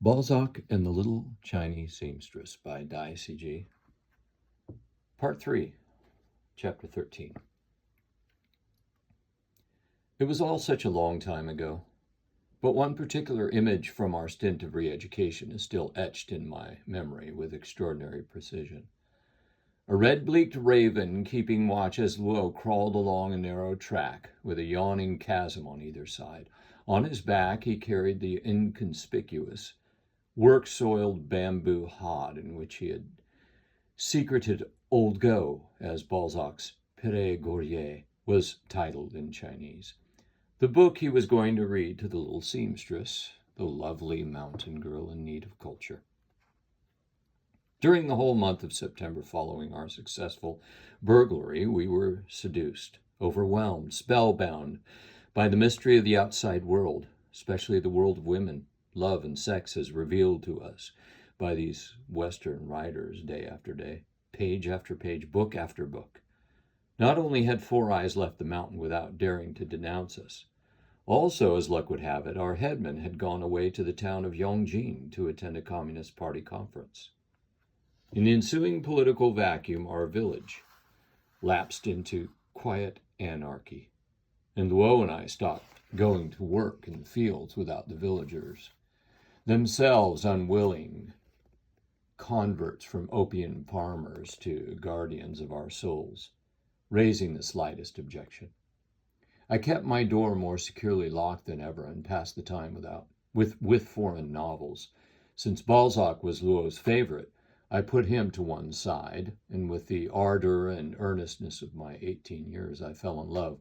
Balzac and the Little Chinese Seamstress by Dai C.G. Part 3, Chapter 13. It was all such a long time ago, but one particular image from our stint of re-education is still etched in my memory with extraordinary precision. A red-bleaked raven keeping watch as Luo crawled along a narrow track with a yawning chasm on either side. On his back he carried the inconspicuous, work-soiled bamboo hod in which he had secreted Old Go, as Balzac's Pere Gorier was titled in Chinese. The book he was going to read to the little seamstress, the lovely mountain girl in need of culture. During the whole month of September following our successful burglary, we were seduced, overwhelmed, spellbound by the mystery of the outside world, especially the world of women, love, and sex as revealed to us by these Western writers day after day, page after page, book after book. Not only had Four Eyes left the mountain without daring to denounce us, also, as luck would have it, our headman had gone away to the town of Yongjing to attend a Communist Party conference. In the ensuing political vacuum, our village lapsed into quiet anarchy, and Luo and I stopped going to work in the fields without the villagers, themselves unwilling converts from opium farmers to guardians of our souls, raising the slightest objection. I kept my door more securely locked than ever and passed the time with foreign novels. Since Balzac was Luo's favorite, I put him to one side, and with the ardor and earnestness of my 18 years, I fell in love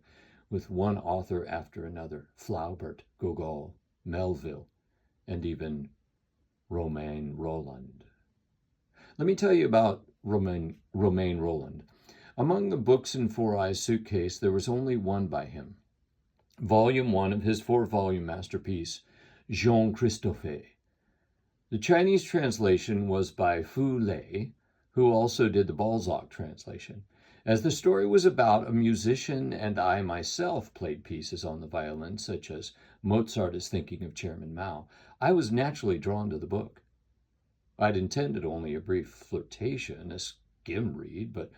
with one author after another: Flaubert, Gogol, Melville, and even Romain Rolland. Let me tell you about Romain Rolland. Among the books in Four Eyes' suitcase, there was only one by him. Volume 1 of his 4-volume masterpiece, Jean Christophe. The Chinese translation was by Fu Lei, who also did the Balzac translation. As the story was about a musician and I myself played pieces on the violin, such as Mozart is Thinking of Chairman Mao, I was naturally drawn to the book. I'd intended only a brief flirtation, a skim read, but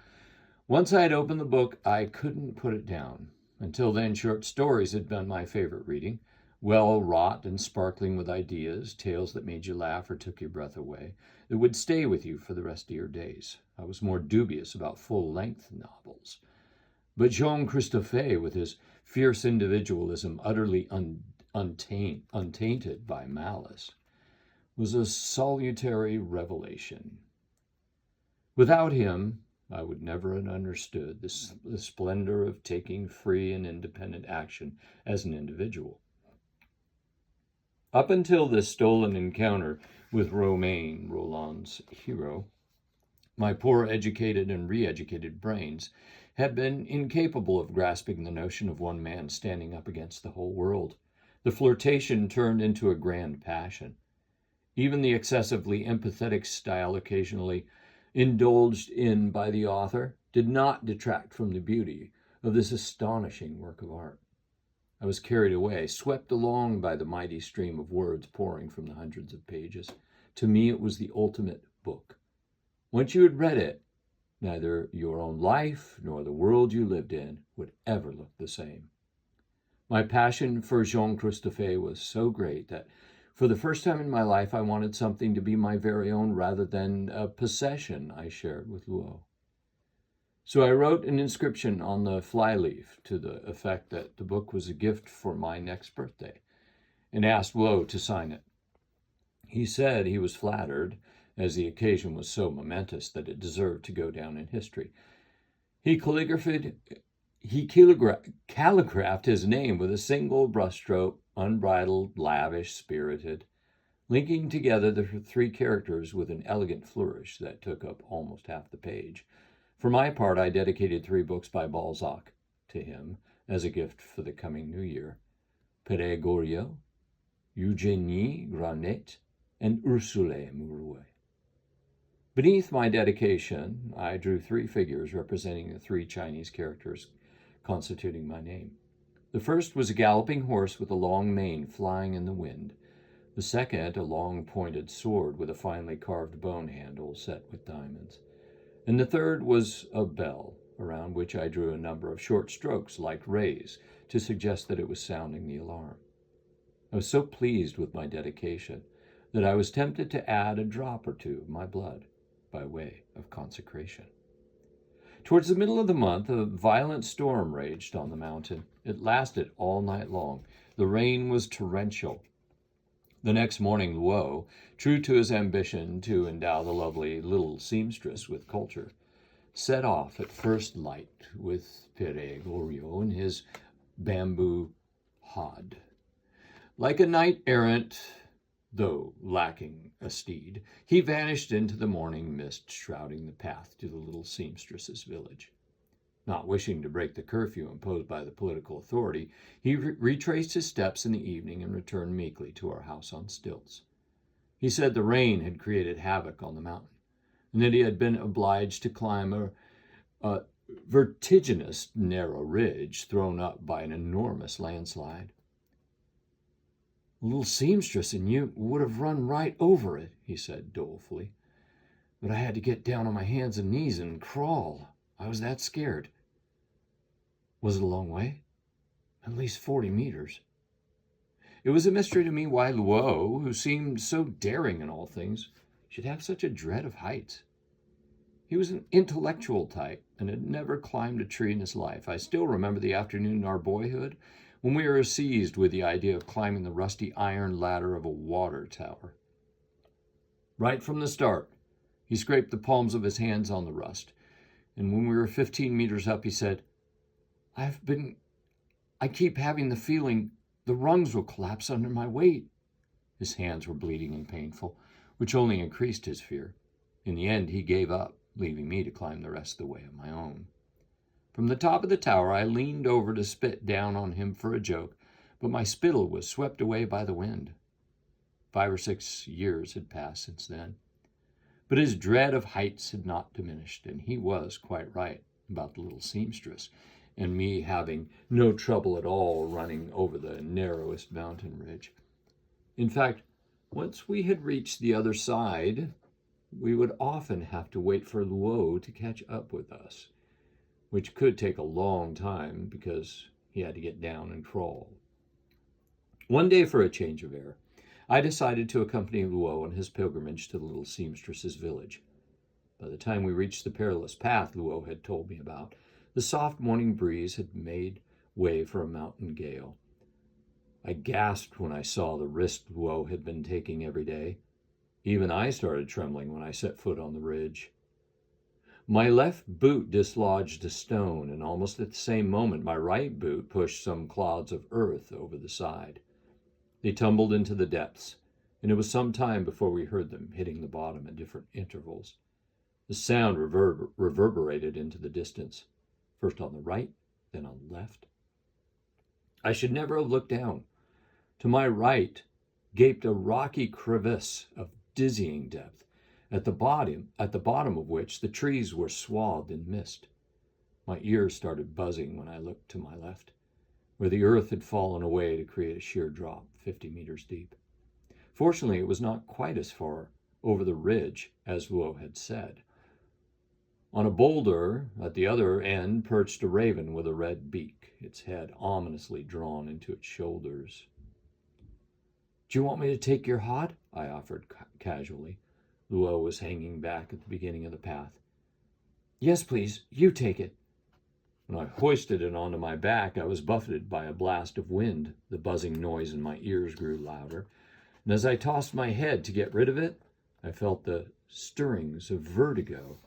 once I had opened the book, I couldn't put it down. Until then, short stories had been my favorite reading, well wrought and sparkling with ideas, tales that made you laugh or took your breath away, that would stay with you for the rest of your days. I was more dubious about full-length novels. But Jean Christophe, with his fierce individualism utterly untainted by malice, was a salutary revelation. Without him, I would never have understood the splendor of taking free and independent action as an individual. Up until this stolen encounter with Romain Rolland's hero, my poor educated and re-educated brains had been incapable of grasping the notion of one man standing up against the whole world. The flirtation turned into a grand passion. Even the excessively empathetic style occasionally indulged in by the author did not detract from the beauty of this astonishing work of art. I was carried away, swept along by the mighty stream of words pouring from the hundreds of pages. To me, it was the ultimate book. Once you had read it, neither your own life nor the world you lived in would ever look the same. My passion for Jean Christophe was so great that for the first time in my life, I wanted something to be my very own rather than a possession I shared with Luo. So I wrote an inscription on the flyleaf to the effect that the book was a gift for my next birthday, and asked Luo to sign it. He said he was flattered, as the occasion was so momentous that it deserved to go down in history. He calligraphed his name with a single brushstroke, unbridled, lavish, spirited, linking together the 3 characters with an elegant flourish that took up almost half the page. For my part, I dedicated 3 books by Balzac to him as a gift for the coming new year: Pere Goriot, Eugénie Grandet, and Ursule Mourouet. Beneath my dedication, I drew 3 figures representing the 3 Chinese characters constituting my name. The first was a galloping horse with a long mane flying in the wind. The second, a long pointed sword with a finely carved bone handle set with diamonds. And the third was a bell, around which I drew a number of short strokes like rays to suggest that it was sounding the alarm. I was so pleased with my dedication that I was tempted to add a drop or two of my blood by way of consecration. Towards the middle of the month, a violent storm raged on the mountain. It lasted all night long. The rain was torrential. The next morning, Luo, true to his ambition to endow the lovely little seamstress with culture, set off at first light with Pere Goriot in his bamboo hod. Like a knight-errant, though lacking a steed, he vanished into the morning mist shrouding the path to the little seamstress's village. Not wishing to break the curfew imposed by the political authority, he retraced his steps in the evening and returned meekly to our house on stilts. He said the rain had created havoc on the mountain, and that he had been obliged to climb a vertiginous narrow ridge thrown up by an enormous landslide. A little seamstress and you would have run right over it, he said dolefully. But I had to get down on my hands and knees and crawl. I was that scared. Was it a long way? At least 40 meters. It was a mystery to me why Luo, who seemed so daring in all things, should have such a dread of heights. He was an intellectual type and had never climbed a tree in his life. I still remember the afternoon in our boyhood when we were seized with the idea of climbing the rusty iron ladder of a water tower. Right from the start, he scraped the palms of his hands on the rust, and when we were 15 meters up, he said, I keep having the feeling the rungs will collapse under my weight. His hands were bleeding and painful, which only increased his fear. In the end, he gave up, leaving me to climb the rest of the way on my own. From the top of the tower, I leaned over to spit down on him for a joke, but my spittle was swept away by the wind. 5 or 6 years had passed since then. But his dread of heights had not diminished, and he was quite right about the little seamstress and me having no trouble at all running over the narrowest mountain ridge. In fact, once we had reached the other side, we would often have to wait for Luo to catch up with us, which could take a long time because he had to get down and crawl. One day, for a change of air, I decided to accompany Luo on his pilgrimage to the little seamstress's village. By the time we reached the perilous path Luo had told me about, the soft morning breeze had made way for a mountain gale. I gasped when I saw the risk Luo had been taking every day. Even I started trembling when I set foot on the ridge. My left boot dislodged a stone, and almost at the same moment my right boot pushed some clods of earth over the side. They tumbled into the depths, and it was some time before we heard them hitting the bottom at different intervals. The sound reverberated into the distance, first on the right, then on the left. I should never have looked down. To my right gaped a rocky crevice of dizzying depth, at the bottom of which the trees were swathed in mist. My ears started buzzing when I looked to my left, where the earth had fallen away to create a sheer drop 50 meters deep. Fortunately, it was not quite as far over the ridge as Luo had said. On a boulder at the other end perched a raven with a red beak, its head ominously drawn into its shoulders. "Do you want me to take your hod?" I offered casually. Luo was hanging back at the beginning of the path. "Yes, please, you take it." When I hoisted it onto my back, I was buffeted by a blast of wind. The buzzing noise in my ears grew louder, and as I tossed my head to get rid of it, I felt the stirrings of vertigo.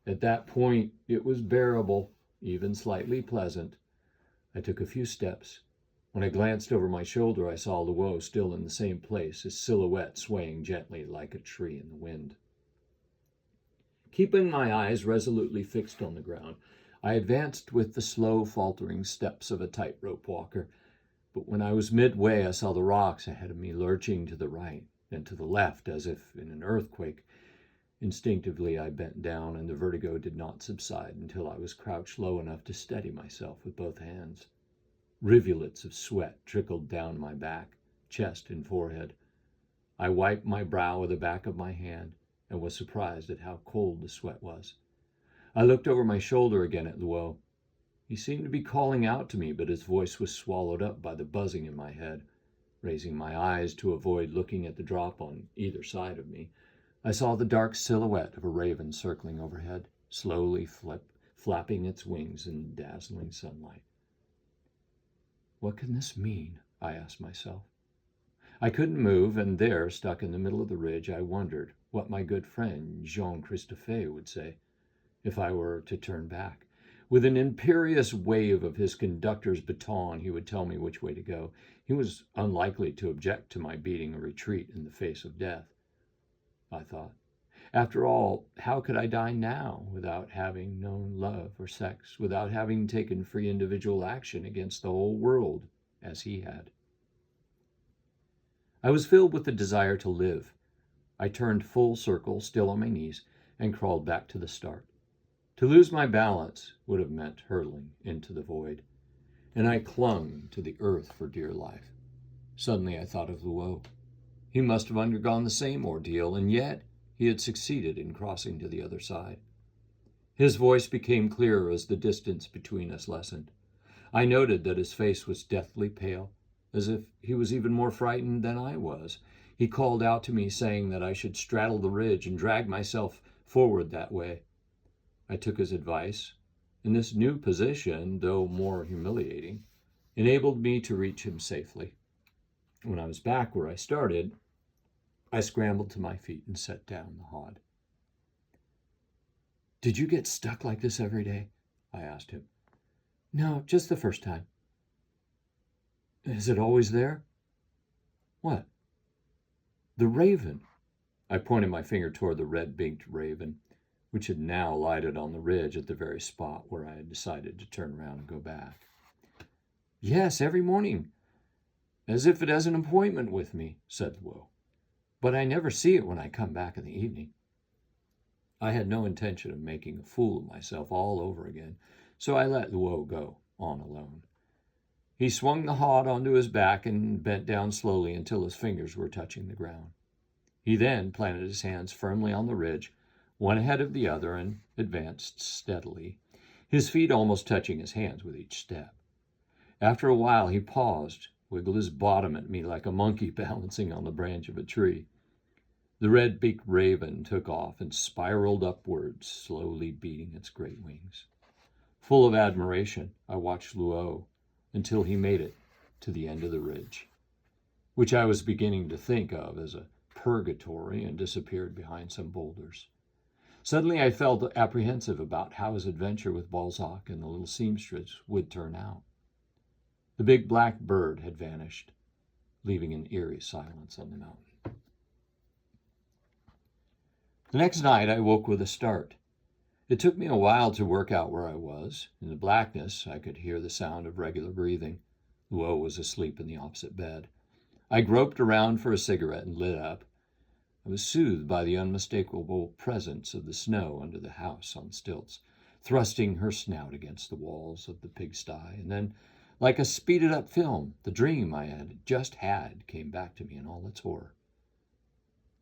At that point, it was bearable, even slightly pleasant. I took a few steps. When I glanced over my shoulder, I saw Luo still in the same place, his silhouette swaying gently like a tree in the wind. Keeping my eyes resolutely fixed on the ground, I advanced with the slow, faltering steps of a tightrope walker. But when I was midway, I saw the rocks ahead of me lurching to the right and to the left as if in an earthquake. Instinctively, I bent down, and the vertigo did not subside until I was crouched low enough to steady myself with both hands. Rivulets of sweat trickled down my back, chest, and forehead. I wiped my brow with the back of my hand and was surprised at how cold the sweat was. I looked over my shoulder again at Luo. He seemed to be calling out to me, but his voice was swallowed up by the buzzing in my head. Raising my eyes to avoid looking at the drop on either side of me, I saw the dark silhouette of a raven circling overhead, slowly flapping its wings in the dazzling sunlight. What can this mean? I asked myself. I couldn't move, and there, stuck in the middle of the ridge, I wondered what my good friend Jean Christophe would say if I were to turn back. With an imperious wave of his conductor's baton, he would tell me which way to go. He was unlikely to object to my beating a retreat in the face of death, I thought. After all, how could I die now without having known love or sex, without having taken free individual action against the whole world as he had? I was filled with the desire to live. I turned full circle, still on my knees, and crawled back to the start. To lose my balance would have meant hurtling into the void, and I clung to the earth for dear life. Suddenly I thought of Luo. He must have undergone the same ordeal, and yet he had succeeded in crossing to the other side. His voice became clearer as the distance between us lessened. I noted that his face was deathly pale, as if he was even more frightened than I was. He called out to me, saying that I should straddle the ridge and drag myself forward that way. I took his advice, and this new position, though more humiliating, enabled me to reach him safely. When I was back where I started, I scrambled to my feet and set down the hod. "Did you get stuck like this every day?" I asked him. "No, just the first time." "Is it always there?" "What?" "The raven." I pointed my finger toward the red-beaked raven, which had now lighted on the ridge at the very spot where I had decided to turn around and go back. "Yes, every morning, as if it has an appointment with me," said Luo. "But I never see it when I come back in the evening." I had no intention of making a fool of myself all over again, so I let Luo go on alone. He swung the hod onto his back and bent down slowly until his fingers were touching the ground. He then planted his hands firmly on the ridge, one ahead of the other, and advanced steadily, his feet almost touching his hands with each step. After a while he paused, wiggled his bottom at me like a monkey balancing on the branch of a tree. The red-beaked raven took off and spiraled upwards, slowly beating its great wings. Full of admiration, I watched Luo until he made it to the end of the ridge, which I was beginning to think of as a purgatory, and disappeared behind some boulders. Suddenly I felt apprehensive about how his adventure with Balzac and the little seamstress would turn out. The big black bird had vanished, leaving an eerie silence on the mountain. The next night I woke with a start. It took me a while to work out where I was. In the blackness, I could hear the sound of regular breathing. Luo was asleep in the opposite bed. I groped around for a cigarette and lit up. I was soothed by the unmistakable presence of the snow under the house on stilts, thrusting her snout against the walls of the pigsty, and then, like a speeded-up film, the dream I had just had came back to me in all its horror.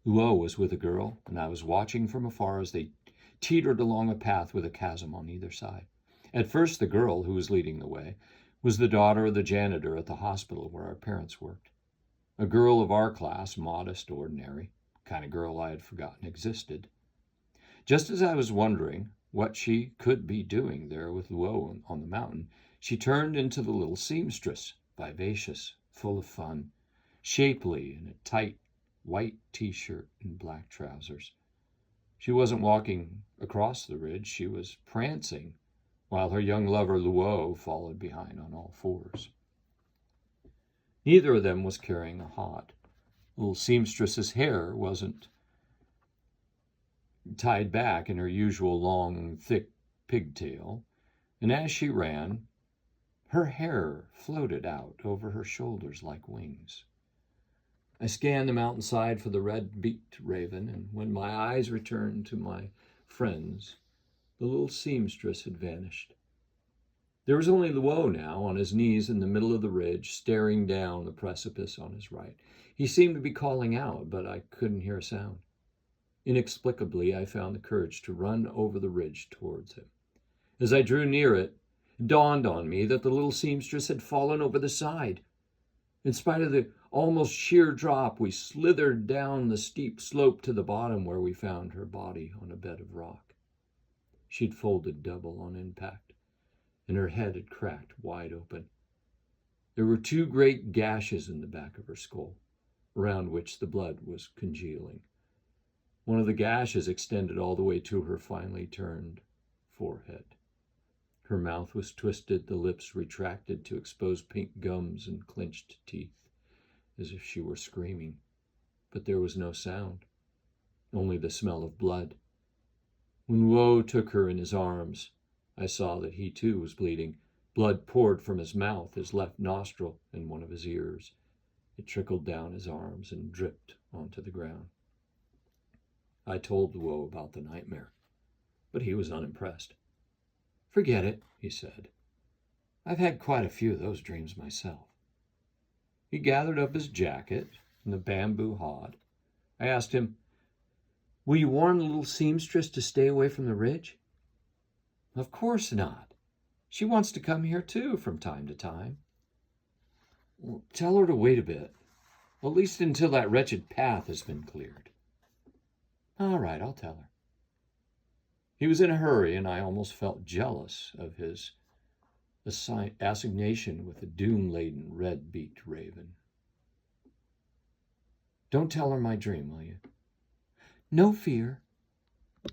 Luo was with a girl, and I was watching from afar as they teetered along a path with a chasm on either side. At first, the girl who was leading the way was the daughter of the janitor at the hospital where our parents worked. A girl of our class, modest, ordinary, kind of girl I had forgotten existed. Just as I was wondering what she could be doing there with Luo on the mountain, she turned into the little seamstress, vivacious, full of fun, shapely in a tight white t-shirt and black trousers. She wasn't walking across the ridge, she was prancing, while her young lover Luo followed behind on all fours. Neither of them was carrying a hod. The little seamstress's hair wasn't tied back in her usual long, thick pigtail, and as she ran, her hair floated out over her shoulders like wings. I scanned the mountainside for the red-beaked raven, and when my eyes returned to my friends, the little seamstress had vanished. There was only Luo now, on his knees in the middle of the ridge, staring down the precipice on his right. He seemed to be calling out, but I couldn't hear a sound. Inexplicably, I found the courage to run over the ridge towards him. As I drew near it dawned on me that the little seamstress had fallen over the side. In spite of the almost sheer drop, we slithered down the steep slope to the bottom, where we found her body on a bed of rock. She'd folded double on impact, and her head had cracked wide open. There were 2 great gashes in the back of her skull, around which the blood was congealing. One of the gashes extended all the way to her finely turned forehead. Her mouth was twisted, the lips retracted to expose pink gums and clenched teeth, as if she were screaming. But there was no sound, only the smell of blood. When Woe took her in his arms, I saw that he too was bleeding. Blood poured from his mouth, his left nostril, and one of his ears. It trickled down his arms and dripped onto the ground. I told Woe about the nightmare, but he was unimpressed. "Forget it," he said. "I've had quite a few of those dreams myself." He gathered up his jacket and the bamboo hod. I asked him, "Will you warn the little seamstress to stay away from the ridge?" "Of course not. She wants to come here too from time to time." "Well, tell her to wait a bit, at least until that wretched path has been cleared." "All right, I'll tell her." He was in a hurry, and I almost felt jealous of his assignation with the doom-laden, red-beaked raven. "Don't tell her my dream, will you?" "No fear.